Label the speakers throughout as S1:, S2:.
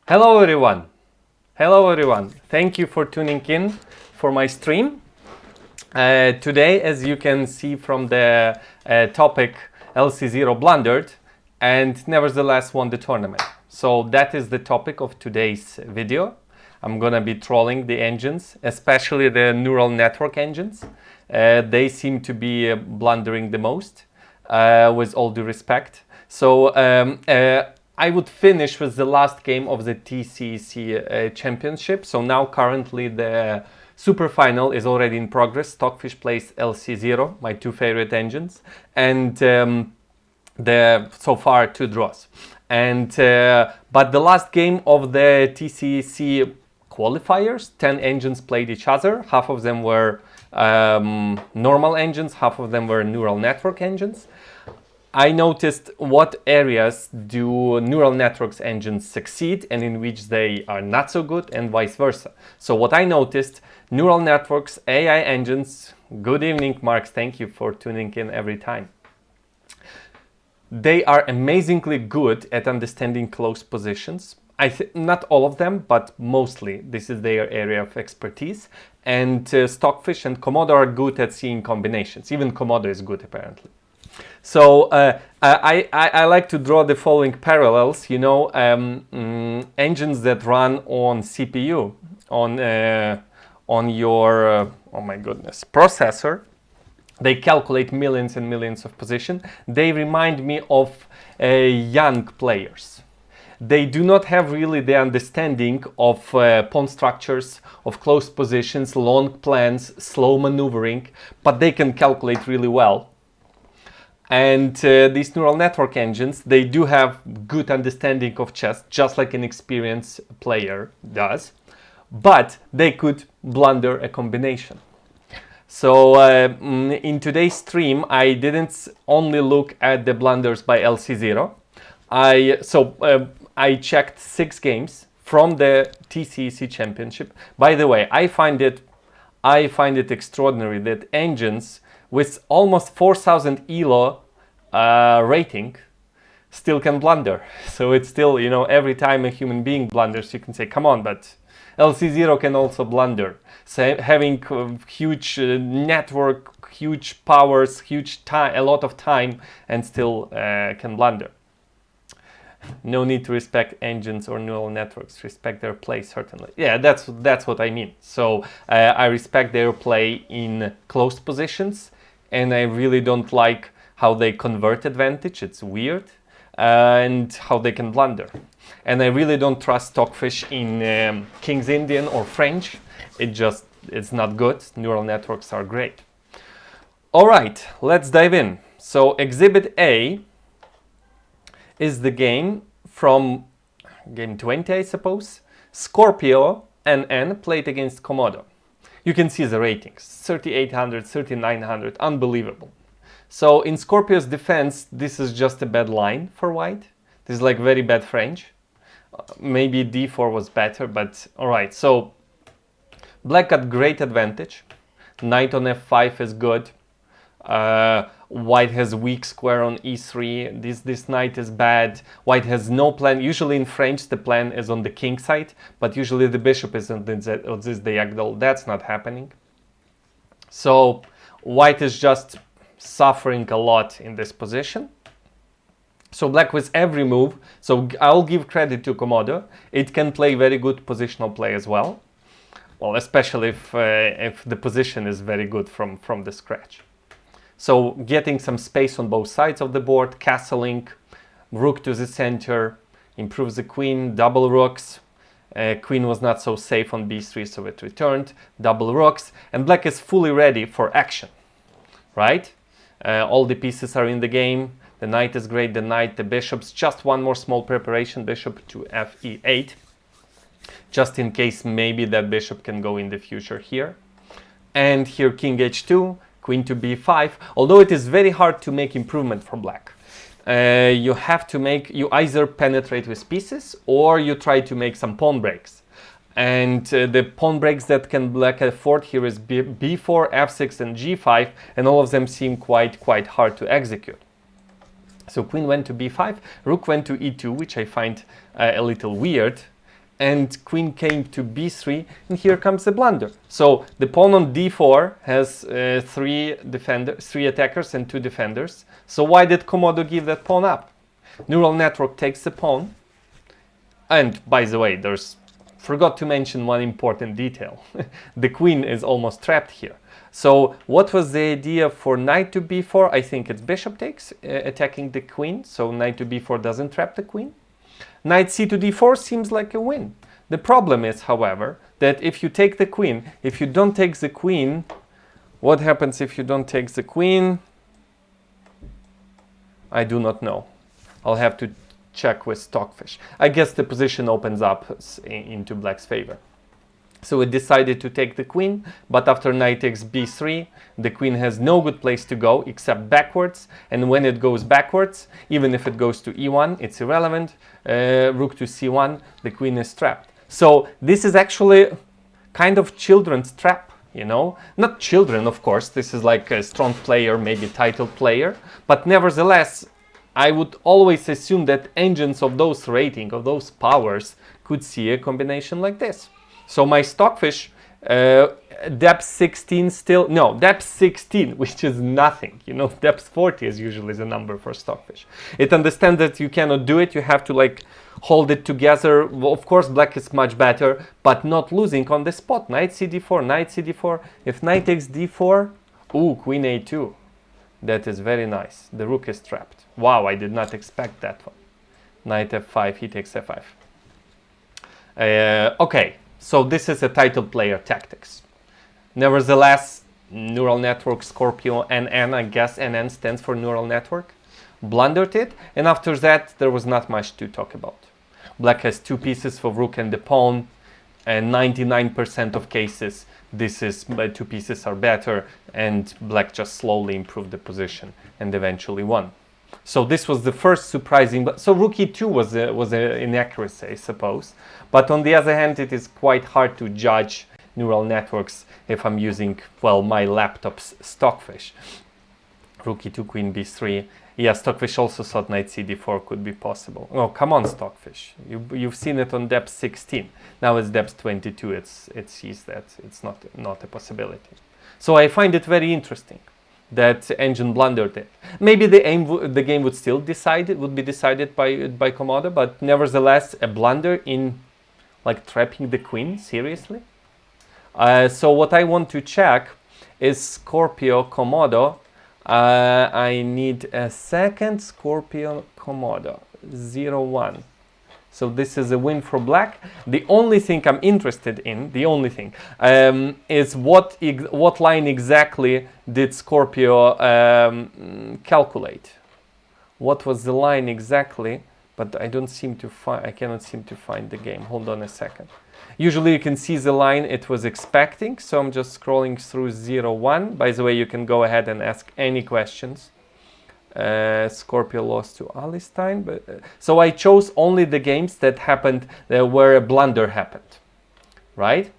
S1: Hello everyone. Hello everyone. Thank you for tuning in for my stream. Today, as you can see from the topic, LcZero blundered and nevertheless won the tournament. So that is the topic of today's video. I'm gonna be trolling the engines, especially the neural network engines. They seem to be blundering the most, with all due respect. So I would finish with the last game of the TCC championship. So now currently the super final is already in progress. Stockfish plays LcZero, my two favorite engines, and so far 2 draws. And but the last game of the TCC qualifiers, 10 engines played each other. Half of them were normal engines, half of them were neural network engines. I noticed what areas do neural networks engines succeed and in which they are not so good, and vice versa. So what I noticed, neural networks, AI engines, good evening Marks, thank you for tuning in every time. They are amazingly good at understanding close positions. Not all of them, but mostly this is their area of expertise. And Stockfish and Komodo are good at seeing combinations. Even Komodo is good apparently. So I like to draw the following parallels. You know, engines that run on CPU, on your oh my goodness, processor. They calculate millions and millions of positions. They remind me of young players. They do not have really the understanding of pawn structures, of close positions, long plans, slow maneuvering, but they can calculate really well. And these neural network engines, they do have good understanding of chess, just like an experienced player does, but they could blunder a combination. So in today's stream, I didn't only look at the blunders by LcZero. I checked 6 games from the TCC championship. By the way, I find it extraordinary that engines with almost 4,000 ELO rating still can blunder. So it's still, you know, every time a human being blunders, you can say, come on, but LcZero can also blunder. So having huge network, huge powers, huge time, a lot of time, and still can blunder. No need to respect engines or neural networks. Respect their play, certainly. Yeah, that's what I mean. So I respect their play in close positions, and I really don't like how they convert advantage. It's weird, and how they can blunder. And I really don't trust Stockfish in King's Indian or French. It's not good. Neural networks are great. All right, let's dive in. So Exhibit A is the game from game 20, I suppose. Scorpio NN played against Komodo. You can see the ratings, 3,800, 3,900, unbelievable. So in Scorpio's defense, this is just a bad line for white. This is like very bad French. Maybe d4 was better, but all right. So black got great advantage. Knight on f5 is good. White has weak square on e3. This knight is bad. White has no plan. Usually in French the plan is on the king side, but usually the bishop is on this diagonal. That's not happening. So white is just suffering a lot in this position. So black with every move. So I'll give credit to Komodo. It can play very good positional play as well. Well, especially if the position is very good from the scratch. So getting some space on both sides of the board, castling, rook to the center, improves the queen, double rooks. Queen was not so safe on b3, so it returned, double rooks, and black is fully ready for action, right? All the pieces are in the game. The knight is great, the knight, the bishops, just one more small preparation, bishop to fe8, just in case maybe that bishop can go in the future here. And here king h2, queen to b5, although it is very hard to make improvement for black. You either penetrate with pieces or you try to make some pawn breaks. And the pawn breaks that can black afford here is b4, f6 and g5, and all of them seem quite hard to execute. So queen went to b5, rook went to e2, which I find a little weird. and queen came to b3, and here comes the blunder. So the pawn on d4 has three attackers and 2 defenders. So why did Komodo give that pawn up? Neural network takes the pawn, and by the way, forgot to mention one important detail. The queen is almost trapped here. So what was the idea for knight to b4? I think it's bishop takes, attacking the queen, so knight to b4 doesn't trap the queen. Knight c to d4 seems like a win. The problem is, however, that if you take the queen, if you don't take the queen, what happens if you don't take the queen? I do not know. I'll have to check with Stockfish. I guess the position opens up into black's favor. So it decided to take the queen, but after knight takes b3, the queen has no good place to go except backwards, and when it goes backwards, even if it goes to e1, it's irrelevant. Rook to c1, the queen is trapped. So this is actually kind of children's trap, you know? Not children, of course, this is like a strong player, maybe title player, but nevertheless, I would always assume that engines of those rating, of those powers, could see a combination like this. So my Stockfish, depth 16 still, no, depth 16, which is nothing, you know, depth 40 is usually the number for Stockfish. It understands that you cannot do it, you have to like hold it together. Well, of course, black is much better, but not losing on the spot. Knight cd4, knight cd4, if knight takes d4, ooh, queen a2. That is very nice. The rook is trapped. Wow, I did not expect that one. Knight f5, he takes f5. Okay, so this is a title player tactics. Nevertheless, neural network Scorpio NN, I guess NN stands for neural network, blundered it, and after that there was not much to talk about. Black has 2 pieces for rook and the pawn, and 99% of cases this is 2 pieces are better, and black just slowly improved the position and eventually won. So this was the first surprising, so rook e2 was an inaccuracy, I suppose. But on the other hand, it is quite hard to judge neural networks if I'm using, well, my laptop's Stockfish. Rook e2, queen b3. Yeah, Stockfish also thought knight cd4 could be possible. Oh, come on, Stockfish. You've seen it on depth 16. Now it's depth 22. It sees that it's not a possibility. So I find it very interesting that engine blundered it. Maybe the game would still be decided by Komodo, but nevertheless a blunder in like trapping the queen, seriously. So what I want to check is Scorpio Komodo. I need a second. Scorpio Komodo 0-1. So this is a win for black. The only thing I'm interested in, is what line exactly did Scorpio calculate? What was the line exactly? But I cannot seem to find the game. Hold on a second. Usually you can see the line it was expecting, so I'm just scrolling through 0-1. By the way, you can go ahead and ask any questions. Scorpio lost to Alistein, but so I chose only the games that happened where a blunder happened, right?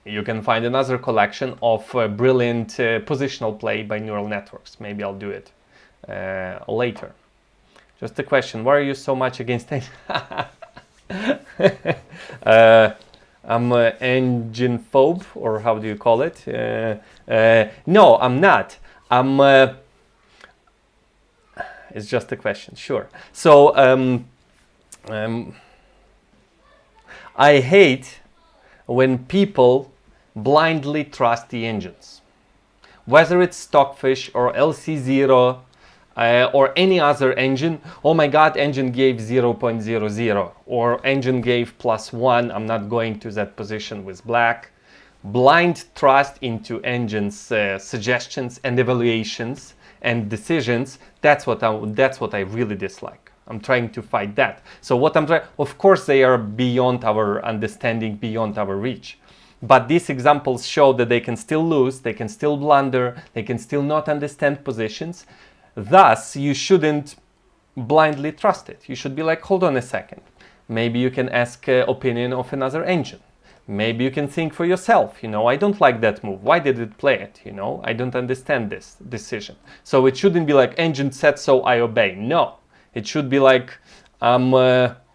S1: You can find another collection of brilliant positional play by neural networks. Maybe I'll do it later. Just a question: why are you so much against it? I'm engine phobe, or how do you call it? No, I'm not. It's just a question, sure. So I hate when people blindly trust the engines, whether it's Stockfish or LcZero or any other engine. Oh my god, engine gave 0.00 or engine gave +1. I'm not going to that position with black. Blind trust into engines' suggestions and evaluations and decisions, that's what I really dislike. I'm trying to fight that. So what I'm trying, of course they are beyond our understanding, beyond our reach. But these examples show that they can still lose, they can still blunder, they can still not understand positions. Thus, you shouldn't blindly trust it. You should be like, hold on a second. Maybe you can ask opinion of another engine. Maybe you can think for yourself, you know, I don't like that move. Why did it play it? You know, I don't understand this decision. So it shouldn't be like engine said so, I obey. No, it should be like, I'm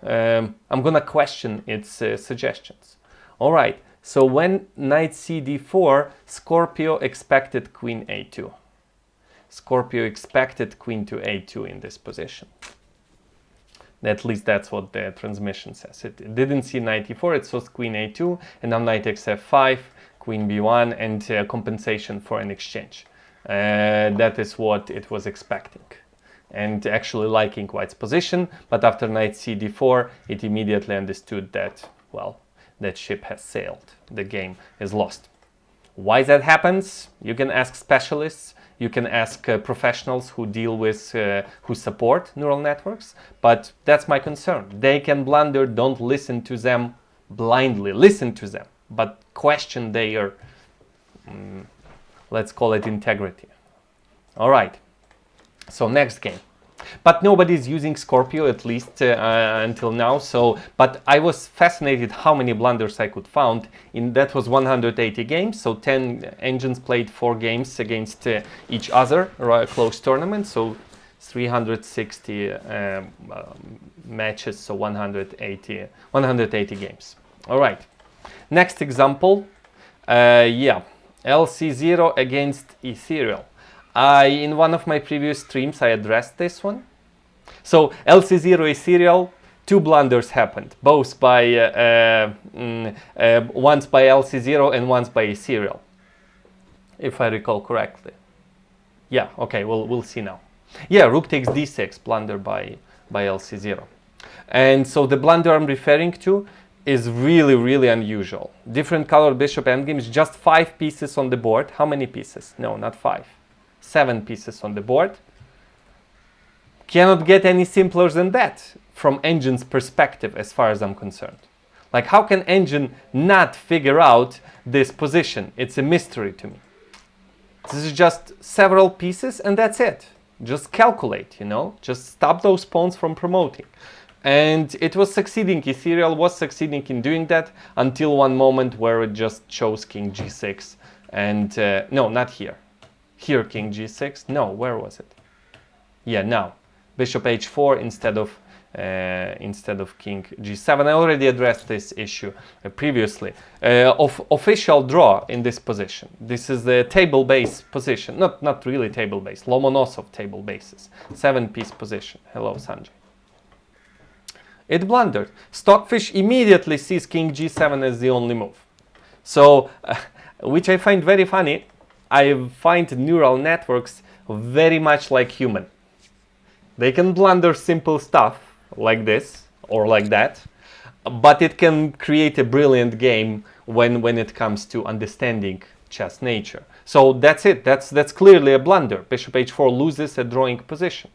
S1: I'm gonna question its suggestions. All right, so when knight cd4, Scorpio expected queen a2. Scorpio expected queen to a2 in this position. At least that's what the transmission says. It didn't see knight e4, it saw queen a2, and now knight xf5, queen b1, and compensation for an exchange. That is what it was expecting. And actually liking white's position, but after knight cd4, it immediately understood that, well, that ship has sailed. The game is lost. Why that happens? You can ask specialists, you can ask professionals who deal with, who support neural networks, but that's my concern. They can blunder, don't listen to them blindly. Listen to them, but question their, let's call it integrity. All right, so next game. But nobody's using Scorpio, at least until now. So, but I was fascinated how many blunders I could find. That was 180 games, so 10 engines played 4 games against each other, a close tournament. So 360 matches, so 180 games. All right. Next example, yeah, LcZero against eThereal. In one of my previous streams, I addressed this one. So LcZero eThereal, 2 blunders happened, both by once by LcZero and once by eThereal, if I recall correctly. Yeah, okay, we'll see now. Yeah, rook takes d6, blunder by LcZero. And so the blunder I'm referring to is really unusual. Different colored bishop endgames, just 5 pieces on the board. How many pieces? No, not 5. 7 pieces on the board. Cannot get any simpler than that from engine's perspective, as far as I'm concerned. Like, how can engine not figure out this position? It's a mystery to me. This is just several pieces and that's it. Just calculate, you know, just stop those pawns from promoting. And it was succeeding, eThereal was succeeding in doing that until one moment where it just chose king g6 and, no, not here. Here, king g6. No, where was it? Yeah, now bishop h4 instead of king g7. I already addressed this issue previously. Official draw in this position. This is the table base position. Not really table base. Lomonosov table bases. 7-piece position. Hello, Sanjay. It blundered. Stockfish immediately sees king g7 as the only move. So, which I find very funny. I find neural networks very much like human. They can blunder simple stuff like this or like that, but it can create a brilliant game when it comes to understanding chess nature. So that's it. That's clearly a blunder. Bishop h4 loses a drawing position.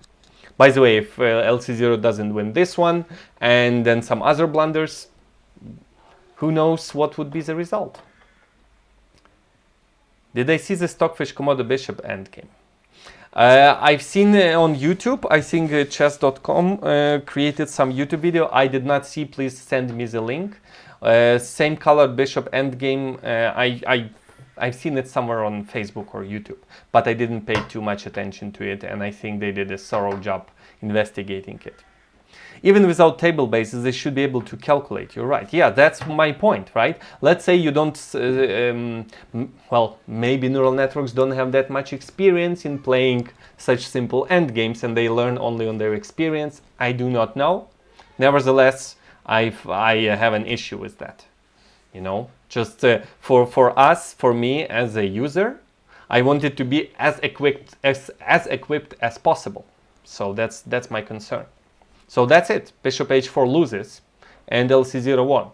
S1: By the way, if LcZero doesn't win this one and then some other blunders, who knows what would be the result? Did I see the Stockfish Komodo Bishop endgame? I've seen on YouTube, I think chess.com created some YouTube video. I did not see, please send me the link. Same colored Bishop endgame, I've seen it somewhere on Facebook or YouTube, but I didn't pay too much attention to it, and I think they did a thorough job investigating it. Even without table bases, they should be able to calculate. You're right. Yeah, that's my point, right? Let's say you don't, well, maybe neural networks don't have that much experience in playing such simple endgames and they learn only on their experience. I do not know. Nevertheless, I have an issue with that. You know, just for us, for me as a user, I want it to be as equipped as possible. So that's my concern. So that's it. Bishop h4 loses and LcZero won.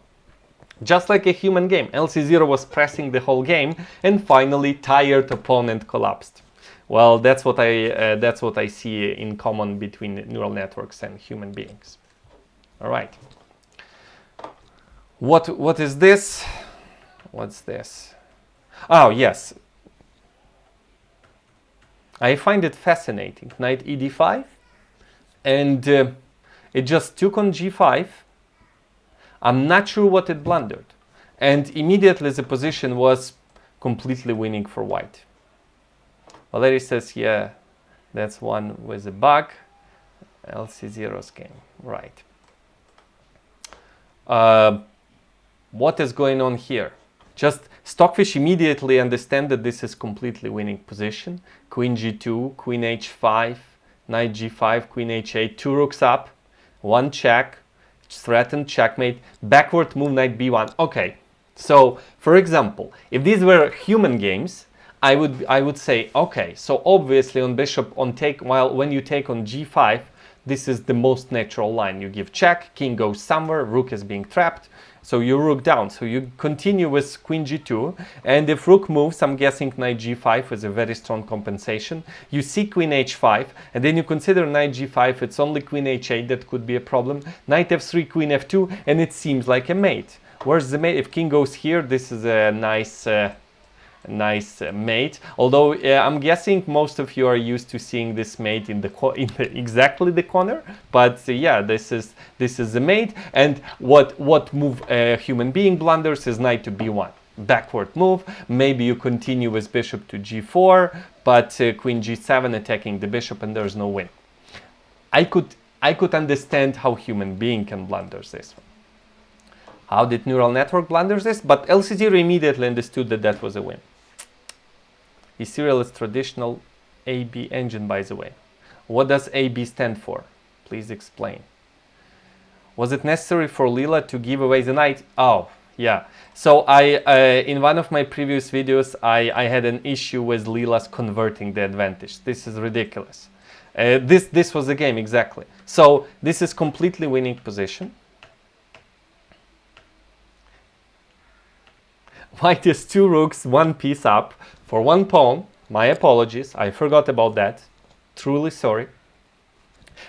S1: Just like a human game, LcZero was pressing the whole game and finally tired opponent collapsed. Well, that's what I see in common between neural networks and human beings. All right. What is this? What's this? Oh, yes. I find it fascinating. Knight ed5 and it just took on g5. I'm not sure what it blundered. And immediately the position was completely winning for white. Valery says, yeah, that's one with a bug. LcZero's game, right. What is going on here? Just Stockfish immediately understand that this is completely winning position. Queen g2, queen h5, knight g5, queen h8, two rooks up, one check, threatened checkmate, backward move knight b1. Okay, so for example, if these were human games, I would say, okay, so obviously on bishop on take, while when you take on g5, this is the most natural line. You give check, king goes somewhere, rook is being trapped, so you rook down. So you continue with queen g2, and if rook moves, I'm guessing knight g5 is a very strong compensation. You see queen h5, and then you consider knight g5, it's only queen h8 that could be a problem. Knight f3, queen f2, and it seems like a mate. Where's the mate? If king goes here, this is a nice mate. Although I'm guessing most of you are used to seeing this mate in exactly the corner. But yeah, this is the mate. And what move human being blunders is knight to b1. Backward move. Maybe you continue with bishop to g4, but queen g7 attacking the bishop, and there's no win. I could understand how human being can blunder this one. How did neural network blunder this? But LcZero immediately understood that that was a win. LcZero is traditional AB engine, by the way. What does AB stand for? Please explain. Was it necessary for Lila to give away the knight? Oh, yeah. So in one of my previous videos, I had an issue with Lila's converting the advantage. This is ridiculous. This was the game, exactly. So this is completely winning position. White is two rooks, one piece up for one pawn. My apologies, I forgot about that. Truly sorry.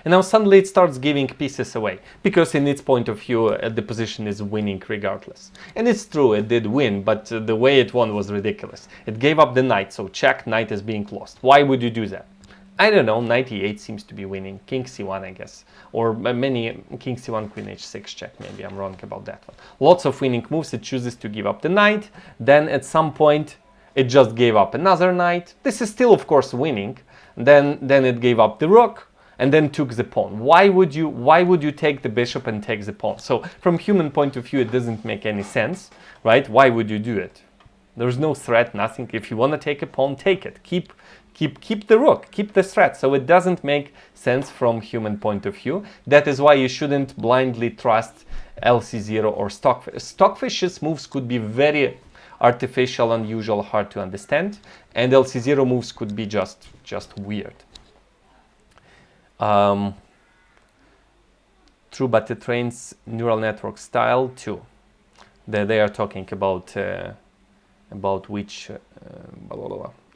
S1: And now suddenly it starts giving pieces away, because in its point of view, the position is winning regardless. And it's true, it did win, but the way it won was ridiculous. It gave up the knight, so check, knight is being lost. Why would you do that? I don't know, knight e8 seems to be winning, king c1 I guess, or many king c1, queen h6 check, maybe I'm wrong about that one. Lots of winning moves, it chooses to give up the knight, then at some point it just gave up another knight. This is still of course winning, then it gave up the rook, and then took the pawn. Why would you take the bishop and take the pawn? So from human point of view it doesn't make any sense, right? Why would you do it? There's no threat, nothing. If you want to take a pawn, take it. Keep the rook, keep the threat. So it doesn't make sense from human point of view. That is why you shouldn't blindly trust LcZero or Stockfish. Stockfish's moves could be very artificial, unusual, hard to understand, and LcZero moves could be just weird. True, but it trains neural network style too. They are talking about which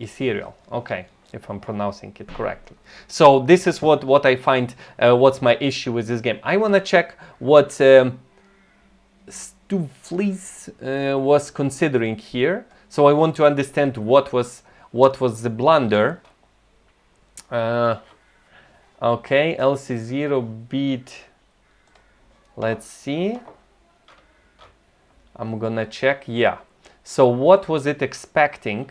S1: ethereal. Okay, if I'm pronouncing it correctly. So this is what I find. What's my issue with this game? I want to check what Stu Fleece was considering here. So I want to understand what was the blunder. Okay, LcZero beat. Let's see. I'm gonna check. Yeah. So what was it expecting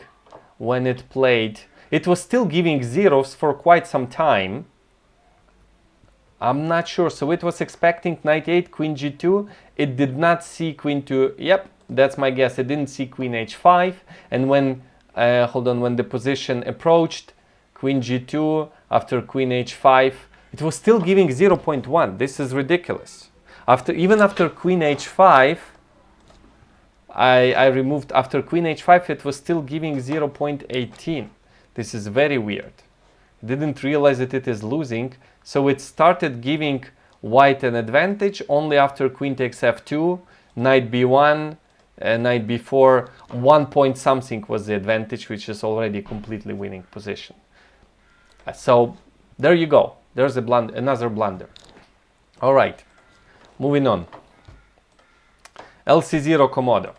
S1: when it played? It was still giving zeros for quite some time. I'm not sure. So it was expecting knight 8, queen g2. It did not see queen 2. Yep, that's my guess. It didn't see queen h5. And when, when the position approached, queen g2 after queen h5, it was still giving 0.1. This is ridiculous. Even after queen h5, I removed, after queen h5, it was still giving 0.18. This is very weird. Didn't realize that it is losing, so it started giving white an advantage only after queen takes f2, knight b1, knight b4, 1 point something was the advantage, which is already completely winning position. So there you go. There's another blunder. All right, moving on. LcZero Komodo.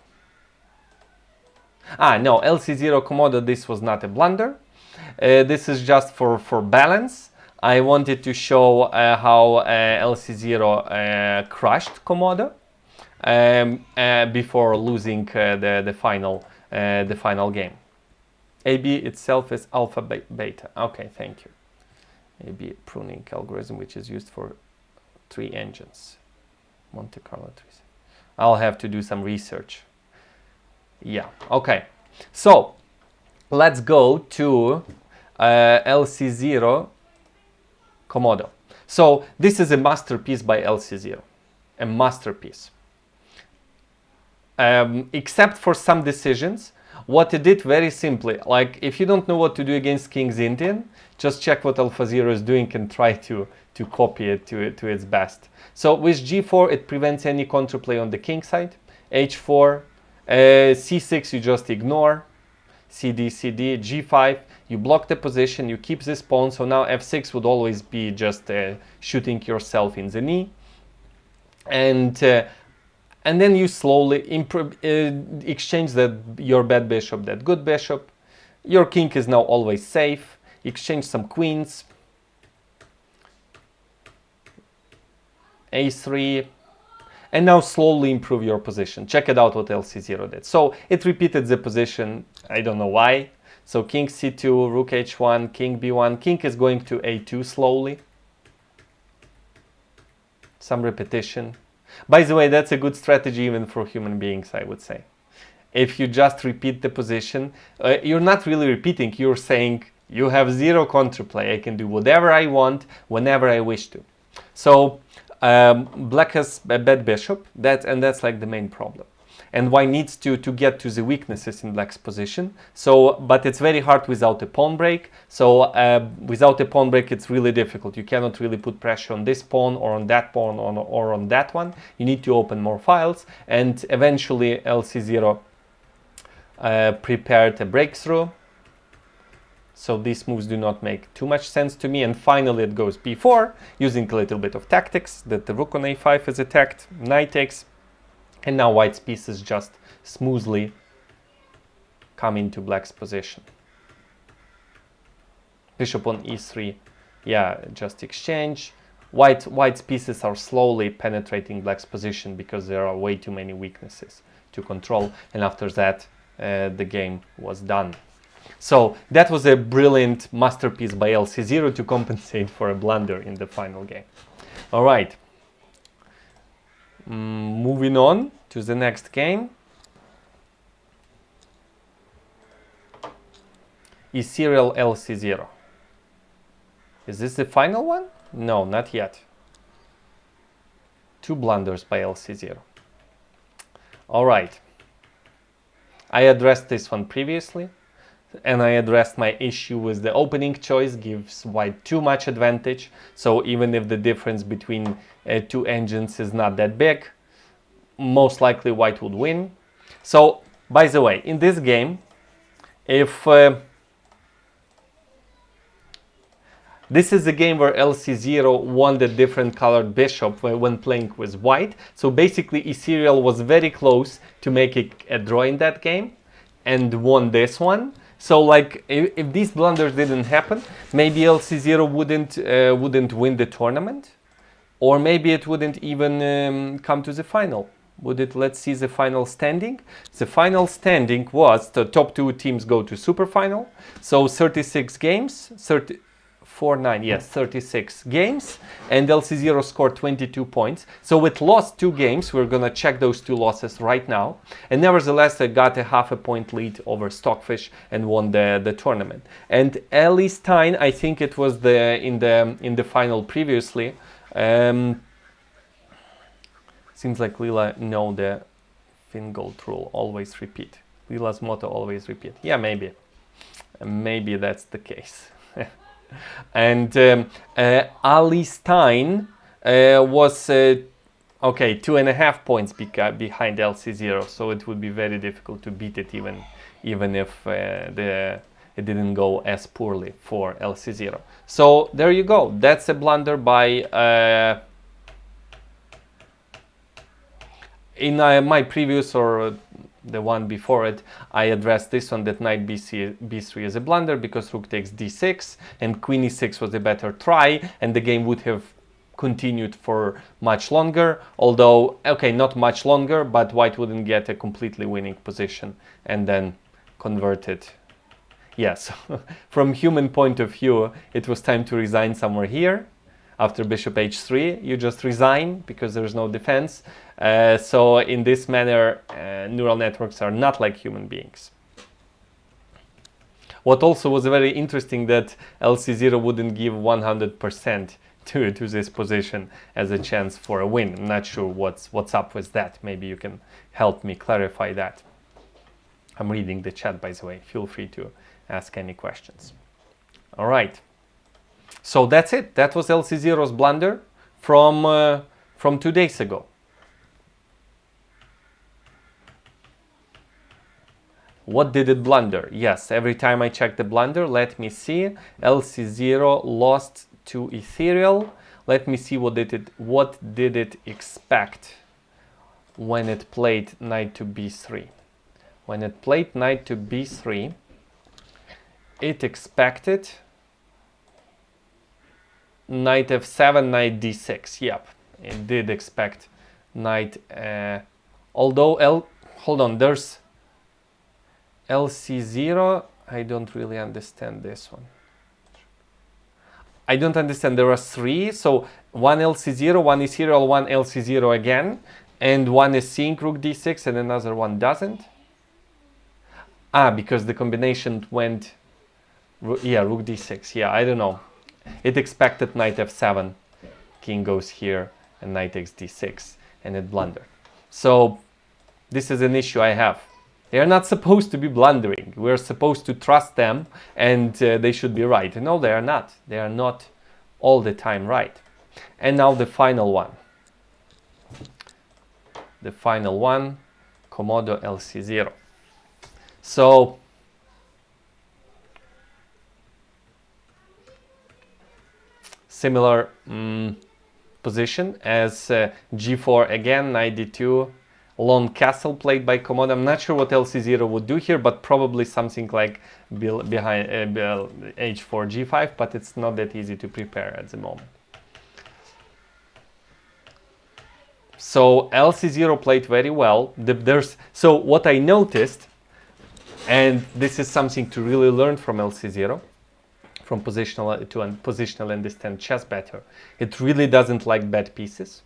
S1: No, LcZero Komodo, this was not a blunder. This is just for balance. I wanted to show how LcZero crushed Komodo before losing the final game. AB itself is alpha beta. Okay, thank you. AB pruning algorithm, which is used for 3 engines. Monte Carlo trees. I'll have to do some research. Yeah, okay. So let's go to LcZero Komodo. So this is a masterpiece by LcZero, a masterpiece. Except for some decisions, what it did very simply, like if you don't know what to do against King's Indian, just check what LcZero is doing and try to copy it to its best. So with G4, it prevents any counterplay on the king side. H4, C6 you just ignore, CD, G5, you block the position, you keep this pawn, so now F6 would always be just shooting yourself in the knee. And then you slowly exchange your bad bishop, that good bishop. Your king is now always safe. Exchange some queens. A3. And now slowly improve your position. Check it out what LcZero did. So it repeated the position, I don't know why. So king c2, rook h1, king b1. King is going to a2 slowly. Some repetition. By the way, that's a good strategy even for human beings, I would say. If you just repeat the position, you're not really repeating, you're saying you have zero counterplay. I can do whatever I want, whenever I wish to. So black has a bad bishop, and that's like the main problem. And white needs to get to the weaknesses in black's position. So, but it's very hard without a pawn break. So without a pawn break, it's really difficult. You cannot really put pressure on this pawn or on that pawn or on that one. You need to open more files. And eventually LcZero prepared a breakthrough. So these moves do not make too much sense to me. And finally it goes b4, using a little bit of tactics, that the rook on a5 is attacked, knight takes. And now white's pieces just smoothly come into black's position. Bishop on e3, yeah, just exchange. White's pieces are slowly penetrating black's position because there are way too many weaknesses to control. And after that, the game was done. So that was a brilliant masterpiece by LcZero to compensate for a blunder in the final game. All right. Moving on to the next game. Is serial LcZero. Is this the final one? No, not yet. 2 blunders by LcZero. All right. I addressed this one previously, and I addressed my issue with the opening choice gives white too much advantage. So even if the difference between 2 engines is not that big, most likely white would win. So, by the way, in this game, if this is a game where LcZero won the different colored bishop when playing with white. So basically, eSerial was very close to make a draw in that game and won this one. So like, if these blunders didn't happen, maybe LcZero wouldn't win the tournament, or maybe it wouldn't even come to the final. Would it? Let's see the final standing. The final standing was the top 2 teams go to super final. So 36 games, 36 games, and LcZero scored 22 points. So it lost 2 games. We're gonna check those 2 losses right now. And nevertheless, it got a half a point lead over Stockfish and won the tournament. And Ellie Stein, I think it was in the final previously. Seems like Lila know the Fingold rule, always repeat. Lila's motto, always repeat. Yeah, maybe that's the case. And Ali Stein was okay, 2.5 points behind LcZero, so it would be very difficult to beat it even if it didn't go as poorly for LcZero. So there you go. That's a blunder by in my previous or the one before it, I addressed this one, that knight b3 is a blunder because rook takes d6 and queen e6 was a better try, and the game would have continued for much longer, although, okay, not much longer, but white wouldn't get a completely winning position and then convert it. Yes, from human point of view, it was time to resign somewhere here. after bishop h3, you just resign because there's no defense. So in this manner, neural networks are not like human beings. What also was very interesting that LcZero wouldn't give 100% to this position as a chance for a win. I'm not sure what's up with that. Maybe you can help me clarify that. I'm reading the chat, by the way. Feel free to ask any questions. All right. So that's it. That was LcZero's blunder from 2 days ago. What did it blunder? Yes, every time I check the blunder, let me see. LcZero lost to Ethereal. Let me see what did it expect when it played knight to b3. When it played knight to b3, it expected knight f7, knight d6. Yep, it did expect knight. Although hold on, there's LcZero. I don't really understand this one. I don't understand. There are three. So one LcZero, one Ethereal, one LcZero again, and one is seeing rook d6 and another one doesn't. Because the combination went, yeah, rook d6. Yeah, I don't know. It expected knight f7, king goes here, and knight takes d6, and it blundered. So this is an issue I have. They are not supposed to be blundering. We're supposed to trust them, and they should be right. No, they are not. They are not all the time right. And now the final one. The final one, Komodo LcZero. So similar position as g4 again, knight d2, long castle played by Komodo. I'm not sure what LcZero would do here, but probably something like behind h4 g5, but it's not that easy to prepare at the moment. So LcZero played very well. So what I noticed, and this is something to really learn from LcZero, from positional understand chess better. It really doesn't like bad pieces.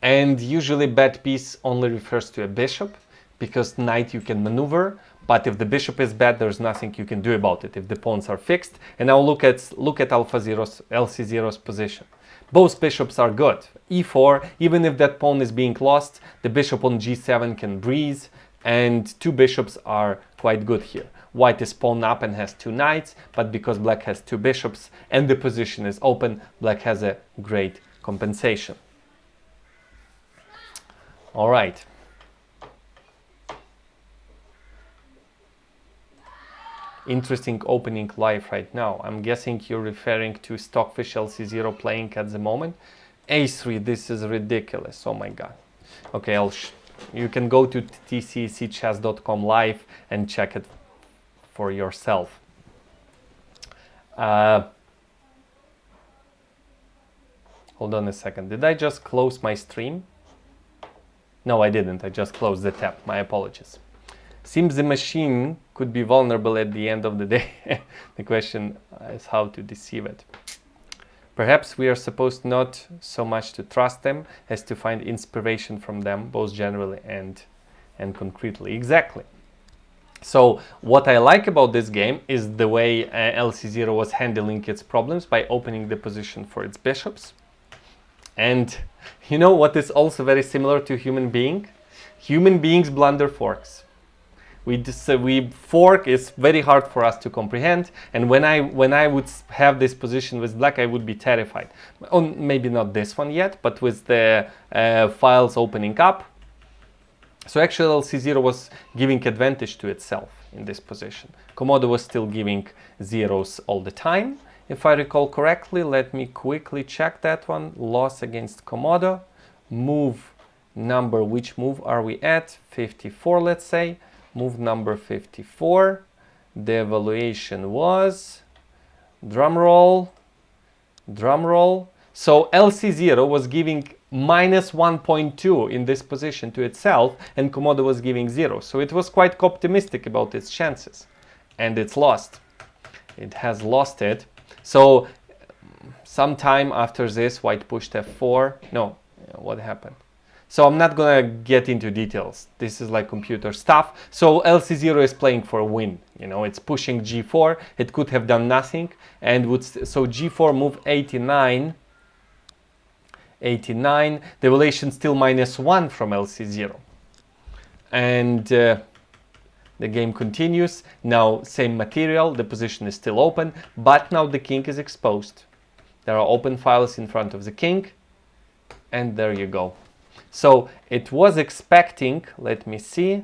S1: And usually bad piece only refers to a bishop, because knight you can maneuver, but if the bishop is bad, there's nothing you can do about it if the pawns are fixed. And now look at LcZero's position. Both bishops are good. e4, even if that pawn is being lost, the bishop on g7 can breeze, and two bishops are quite good here. White is pawn up and has two knights, but because black has two bishops and the position is open, black has a great compensation. All right. Interesting opening live right now. I'm guessing you're referring to Stockfish LcZero playing at the moment. a3, this is ridiculous. Oh my god. Okay, you can go to tccchess.com live and check it for yourself. Hold on a second. Did I just close my stream? No, I didn't. I just closed the tab. My apologies. Seems the machine could be vulnerable at the end of the day. The question is how to deceive it. Perhaps we are supposed not so much to trust them as to find inspiration from them, both generally and concretely. Exactly. So what I like about this game is the way LcZero was handling its problems by opening the position for its bishops. And you know what is also very similar to human being? Human beings blunder forks. We fork is very hard for us to comprehend, and when I would have this position with black, I would be terrified. Maybe not this one yet, but with the files opening up. So actually LcZero was giving advantage to itself in this position. Komodo was still giving zeros all the time. If I recall correctly, let me quickly check that one. Loss against Komodo. Move number, which move are we at? 54, let's say. Move number 54. The evaluation was, drum roll. So LcZero was giving minus 1.2 in this position to itself, and Komodo was giving 0. So it was quite optimistic about its chances, and it's lost. It has lost it. So some time after this, white pushed f4. No, what happened? So I'm not gonna get into details. This is like computer stuff. So LcZero is playing for a win. You know, it's pushing g4. It could have done nothing, and would so g4 move 89. 89. The evaluation still -1 from LcZero, and the game continues. Now same material. The position is still open, but now the king is exposed. There are open files in front of the king, and there you go. So it was expecting, let me see,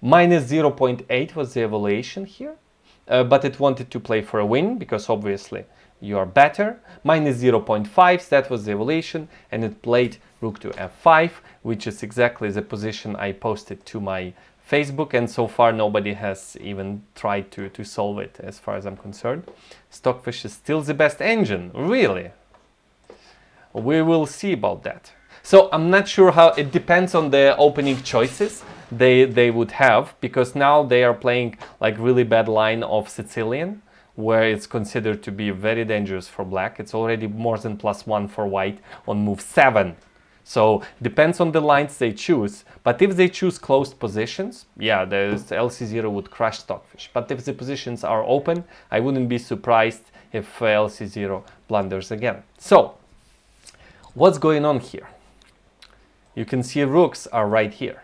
S1: -0.8 was the evaluation here, but it wanted to play for a win because obviously you are better. -0.5, that was the evaluation, and it played rook to f5, which is exactly the position I posted to my Facebook, and so far nobody has even tried to solve it as far as I'm concerned. Stockfish is still the best engine, really? We will see about that. So I'm not sure how, it depends on the opening choices they would have, because now they are playing like really bad line of Sicilian, where it's considered to be very dangerous for black. It's already more than +1 for white on move 7. So depends on the lines they choose, but if they choose closed positions, yeah, the LcZero would crush Stockfish. But if the positions are open, I wouldn't be surprised if LcZero blunders again. So what's going on here? You can see rooks are right here,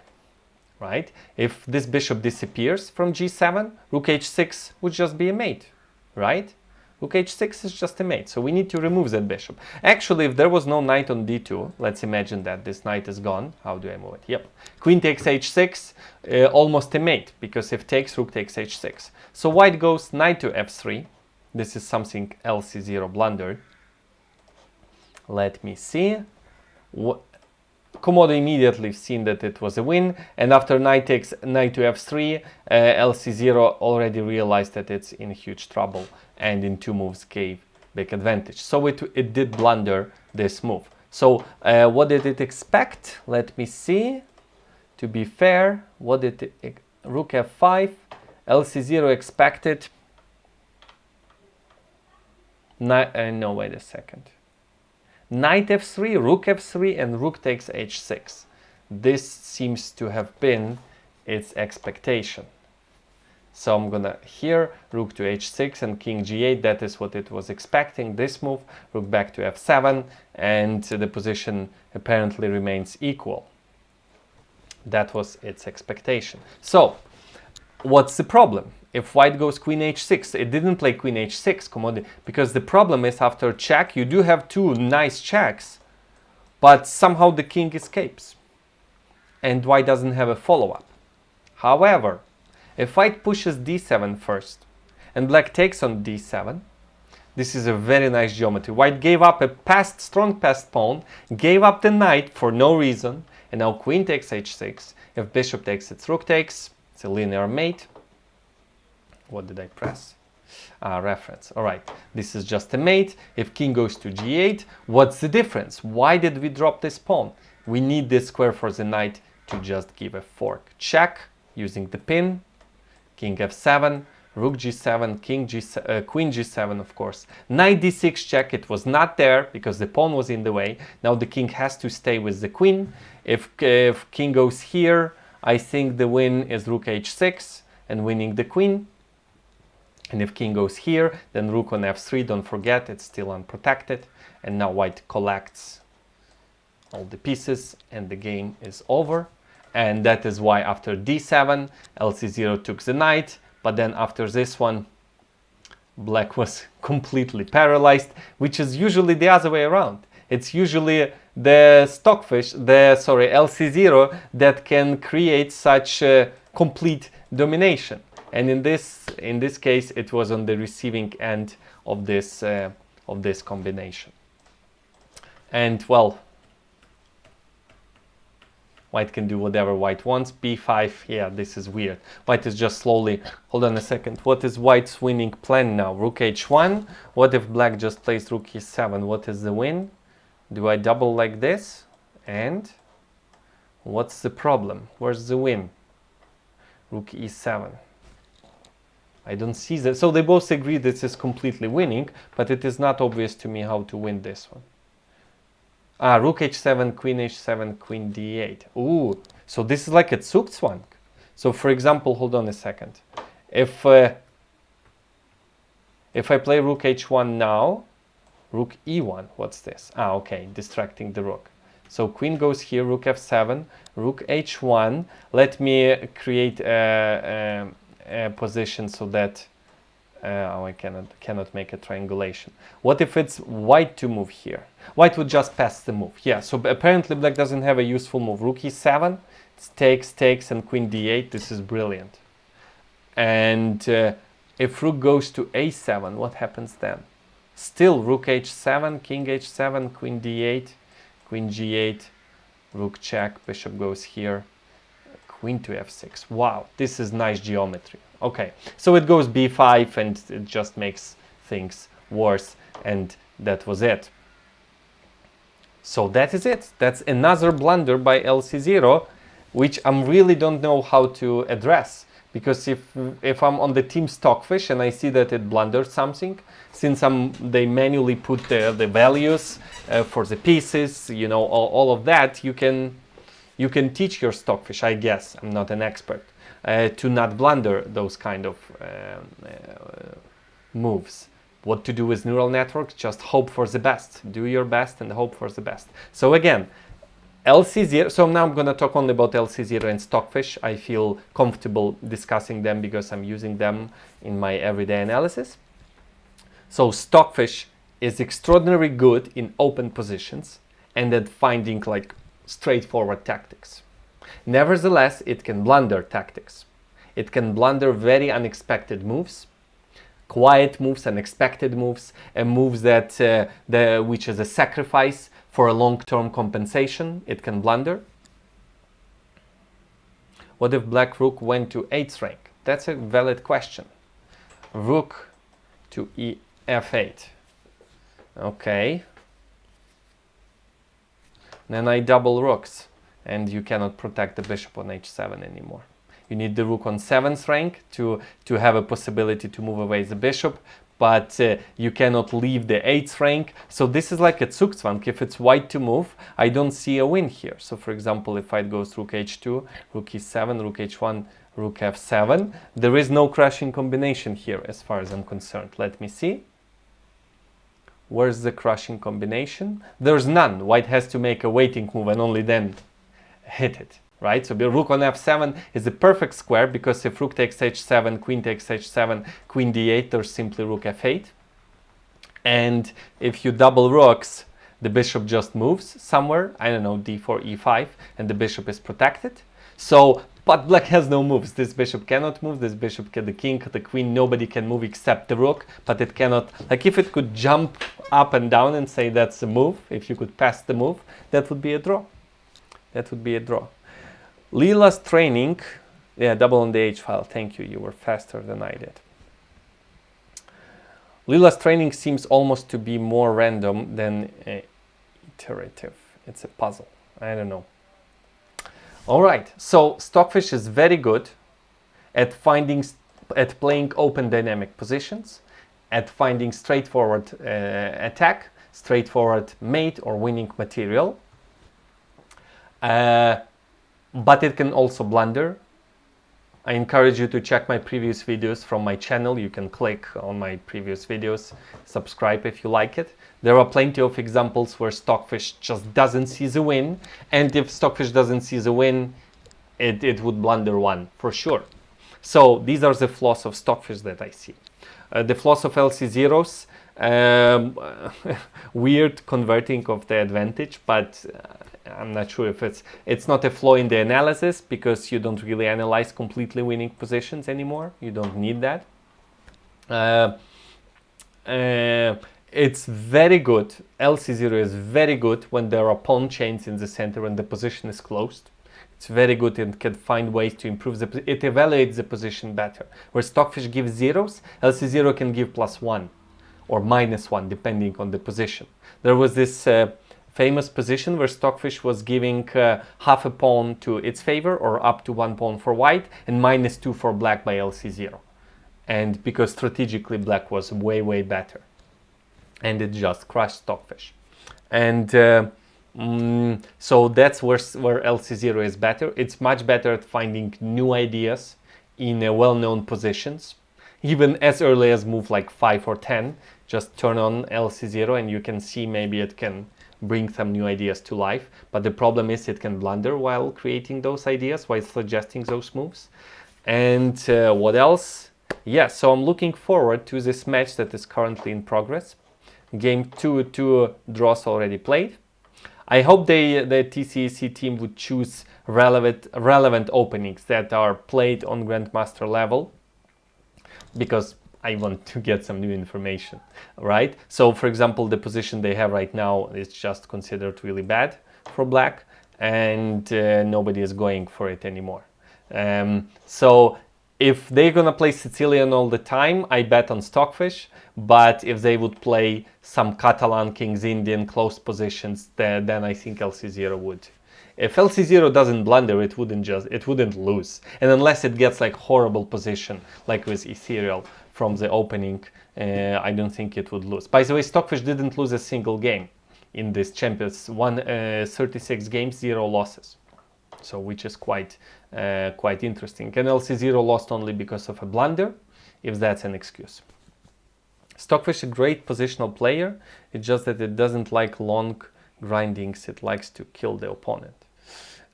S1: right? If this bishop disappears from g7, rook h6 would just be a mate, right? Rook h6 is just a mate, so we need to remove that bishop. Actually, if there was no knight on d2, let's imagine that this knight is gone. How do I move it? Yep. Queen takes h6, almost a mate, because if takes, rook takes h6. So white goes knight to f3. This is something LcZero blundered. Let me see. Komodo immediately seen that it was a win, and after knight takes knight to f3, LcZero already realized that it's in huge trouble, and in 2 moves gave big advantage. So it did blunder this move. So what did it expect? Let me see. To be fair, what did it, rook f5, LcZero expected. No, wait a second. Knight f3, rook f3, and rook takes h6. This seems to have been its expectation. So I'm gonna here, rook to h6 and king g8, that is what it was expecting, this move, rook back to f7, and the position apparently remains equal. That was its expectation. So, what's the problem? If white goes queen h6, it didn't play queen h6, Komodo, because the problem is after check, you do have 2 nice checks, but somehow the king escapes, and white doesn't have a follow-up. However, if white pushes d7 first, and black takes on d7, this is a very nice geometry. White gave up a strong passed pawn, gave up the knight for no reason, and now queen takes h6. If bishop takes, it's rook takes. It's a linear mate. What did I press? Reference. All right, this is just a mate. If king goes to g8, what's the difference? Why did we drop this pawn? We need this square for the knight to just give a fork. Check using the pin. King f7, rook g7, queen g7, of course. Knight d6 check. It was not there because the pawn was in the way. Now the king has to stay with the queen. If king goes here, I think the win is rook h6 and winning the queen. And if king goes here, then rook on f3, don't forget, it's still unprotected. And now white collects all the pieces and the game is over. And that is why after d7, LcZero took the knight. But then after this one, black was completely paralyzed, which is usually the other way around. It's usually the LcZero that can create such complete domination. And in this case, it was on the receiving end of this combination. And well, white can do whatever white wants. b5, yeah, this is weird. White is just slowly, hold on a second. What is white's winning plan now? Rook h1. What if black just plays rook e7? What is the win? Do I double like this? And what's the problem? Where's the win? Rook e7. I don't see that. So they both agree this is completely winning, but it is not obvious to me how to win this one. Rook h7, queen h7, queen d8. Ooh, so this is like a Zugzwang. So for example, hold on a second. If I play rook h1 now, rook e1, what's this? Okay, distracting the rook. So queen goes here, rook f7, rook h1. Let me create a position so that I cannot make a triangulation. What if it's white to move here? White would just pass the move. Yeah, so apparently black doesn't have a useful move. Rook e7, takes, and queen d8. This is brilliant. And if rook goes to a7, what happens then? Still rook h7, king h7, queen d8, queen g8, rook check, bishop goes here, queen to f6. Wow, this is nice geometry. Okay, so it goes b5 and it just makes things worse, and that was it. So that is it. That's another blunder by LcZero, which I really don't know how to address. Because if I'm on the team Stockfish and I see that it blunders something, since they manually put the values for the pieces, you know, all of that, you can teach your Stockfish, I guess, I'm not an expert, to not blunder those kind of moves. What to do with neural networks? Just hope for the best. Do your best and hope for the best. So again, LcZero, so now I'm going to talk only about LcZero and Stockfish. I feel comfortable discussing them because I'm using them in my everyday analysis. So Stockfish is extraordinarily good in open positions and at finding like straightforward tactics. Nevertheless, it can blunder tactics. It can blunder very unexpected moves, quiet moves, unexpected moves, and moves that which is a sacrifice for a long-term compensation. It can blunder. What if black rook went to 8th rank? That's a valid question. Rook to f8. Okay. Then I double rooks, and you cannot protect the bishop on h7 anymore. You need the rook on 7th rank to have a possibility to move away the bishop, but you cannot leave the 8th rank. So this is like a Zugzwang. If it's white to move, I don't see a win here. So for example, if white goes rook h2, rook e7, rook h1, rook f7, there is no crushing combination here as far as I'm concerned. Let me see. Where's the crushing combination? There's none. White has to make a waiting move and only then hit it. Right, so the rook on f7 is a perfect square, because if rook takes h7, queen takes h7, queen d8, there's simply rook f8. And if you double rooks, the bishop just moves somewhere, I don't know, d4, e5, and the bishop is protected. So, but black has no moves. This bishop cannot move, this bishop, the king, the queen, nobody can move except the rook, but it cannot, like if it could jump up and down and say that's a move, if you could pass the move, that would be a draw. That would be a draw. Lila's training, yeah, double on the H file, thank you, you were faster than I did. Lila's training seems almost to be more random than iterative. It's a puzzle, I don't know. All right, so Stockfish is very good at playing open dynamic positions, at finding straightforward attack, straightforward mate or winning material. But it can also blunder. I encourage you to check my previous videos from my channel. You can click on my previous videos, subscribe if you like it. There are plenty of examples where Stockfish just doesn't see the win, and if Stockfish doesn't see the win, it would blunder one for sure. So these are the flaws of Stockfish that I see. The flaws of LcZero's, weird converting of the advantage, but I'm not sure if it's not a flaw in the analysis, because you don't really analyze completely winning positions anymore. You don't need that. It's very good. LcZero is very good when there are pawn chains in the center and the position is closed. It's very good and can find ways to improve it evaluates the position better. Where Stockfish gives zeros, LcZero can give +1 or -1 depending on the position. There was this famous position where Stockfish was giving half a pawn to its favor or up to 1 pawn for white and -2 for black by LcZero. and because strategically black was way better, and it just crushed Stockfish. And so that's where LcZero is better. It's much better at finding new ideas in well-known positions, even as early as move like 5 or 10. Just turn on LcZero and you can see maybe it can bring some new ideas to life. But the problem is it can blunder while creating those ideas, while suggesting those moves. And what else? Yeah, so I'm looking forward to this match that is currently in progress. Game 2, 2 draws already played. I hope the TCEC team would choose relevant openings that are played on grandmaster level, because I want to get some new information, right? So for example, the position they have right now is just considered really bad for black, and nobody is going for it anymore. So if they're gonna play Sicilian all the time, I bet on Stockfish. But if they would play some Catalan, King's Indian close positions, then I think LcZero would. If LcZero doesn't blunder, it wouldn't lose. And unless it gets like horrible position, like with Ethereal from the opening, I don't think it would lose. By the way, Stockfish didn't lose a single game in this Champions. Won 36 games, 0 losses. So which is quite interesting. And LcZero lost only because of a blunder, if that's an excuse. Stockfish is a great positional player. It's just that it doesn't like long grindings. It likes to kill the opponent.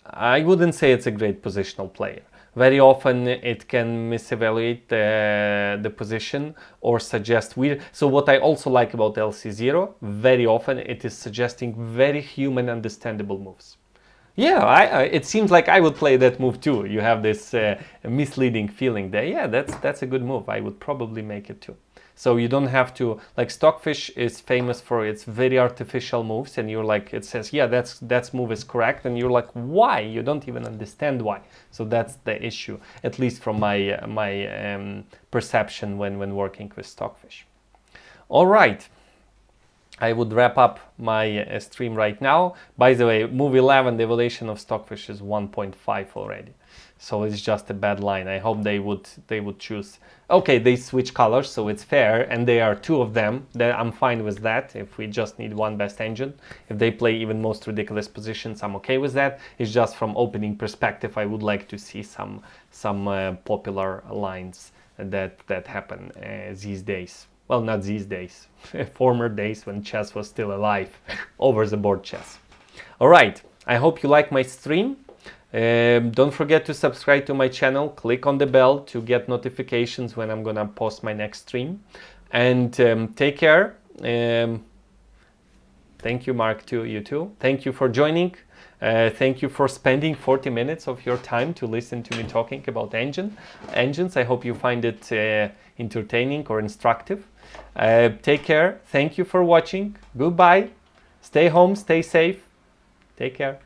S1: I wouldn't say it's a great positional player. Very often it can misevaluate the position or suggest weird. So what I also like about LcZero, very often it is suggesting very human understandable moves. Yeah, it seems like I would play that move too. You have this misleading feeling there. Yeah, that's a good move. I would probably make it too. So you don't have to, like, Stockfish is famous for its very artificial moves, and you're like, it says, yeah, that move is correct, and you're like, why? You don't even understand why. So that's the issue, at least from my perception when working with Stockfish. All right. I would wrap up my stream right now. By the way, move 11, the evaluation of Stockfish is 1.5 already. So it's just a bad line. I hope they would choose. Okay, they switch colors, so it's fair, and there are 2 of them. I'm fine with that. If we just need one best engine, if they play even most ridiculous positions, I'm okay with that. It's just from opening perspective, I would like to see some popular lines that happen these days. Well, not these days, former days when chess was still alive, over the board chess. All right, I hope you like my stream. Don't forget to subscribe to my channel, click on the bell to get notifications when I'm gonna post my next stream. And take care. Thank you, Mark, you too. Thank you for joining. Thank you for spending 40 minutes of your time to listen to me talking about engines. I hope you find it entertaining or instructive. Take care. Thank you for watching. Goodbye. Stay home, stay safe. Take care.